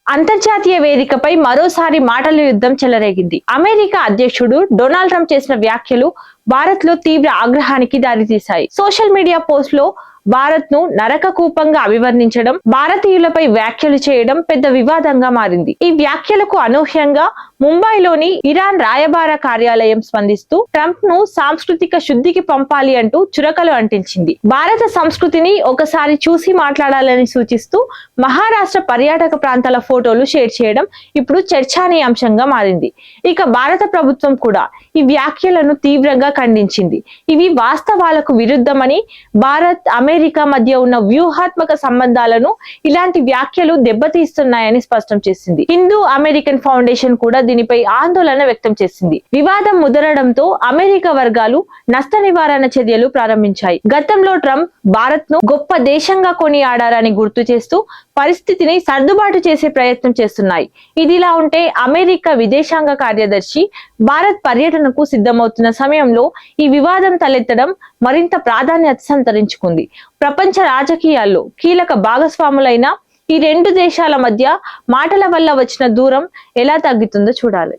అంతర్జాతీయ వేదికపై మరోసారి మాటల యుద్ధం చెలరేగింది. అమెరికా అధ్యక్షుడు డొనాల్డ్ ట్రంప్ చేసిన వ్యాఖ్యలు భారత్ లో తీవ్ర ఆగ్రహానికి దారితీశాయి. సోషల్ మీడియా పోస్ట్ లో భారత్ ను నరక కూపంగా అభివర్ణించడం, భారతీయులపై వ్యాఖ్యలు చేయడం పెద్ద వివాదంగా మారింది. ఈ వ్యాఖ్యలకు అనూహ్యంగా ముంబైలోని ఇరాన్ రాయబార కార్యాలయం స్పందిస్తూ ట్రంప్ ను సాంస్కృతిక శుద్ధికి పంపాలి అంటూ చురకలు అంటించింది. భారత సంస్కృతిని ఒకసారి చూసి మాట్లాడాలని సూచిస్తూ మహారాష్ట్ర పర్యాటక ప్రాంతాల ఫోటోలు షేర్ చేయడం ఇప్పుడు చర్చానీయాంశంగా మారింది. ఇక భారత ప్రభుత్వం కూడా ఈ వ్యాఖ్యలను తీవ్రంగా ఖండించింది. ఇవి వాస్తవాలకు విరుద్ధమని, భారత్ అమెరికా మధ్య ఉన్న వ్యూహాత్మక సంబంధాలను ఇలాంటి వ్యాఖ్యలు దెబ్బతీస్తున్నాయని స్పష్టం చేసింది. హిందూ అమెరికన్ ఫౌండేషన్ కూడా దీనిపై ఆందోళన వ్యక్తం చేసింది. వివాదం ముదరడంతో అమెరికా వర్గాలు నష్ట నివారణ చర్యలు ప్రారంభించాయి. గతంలో ట్రంప్ భారత్ ను గొప్ప దేశంగా కొనియాడారని గుర్తు చేస్తూ పరిస్థితిని సర్దుబాటు చేసే ప్రయత్నం చేస్తున్నాయి. ఇదిలా ఉంటే అమెరికా విదేశాంగ కార్యదర్శి భారత్ పర్యటనకు సిద్ధమవుతున్న సమయంలో ఈ వివాదం తలెత్తడం మరింత ప్రాధాన్యత సంతరించుకుంది. ప్రపంచ రాజకీయాల్లో కీలక భాగస్వాములైన ఈ రెండు దేశాల మధ్య మాటల వల్ల వచ్చిన దూరం ఎలా తగ్గుతుందో చూడాలి.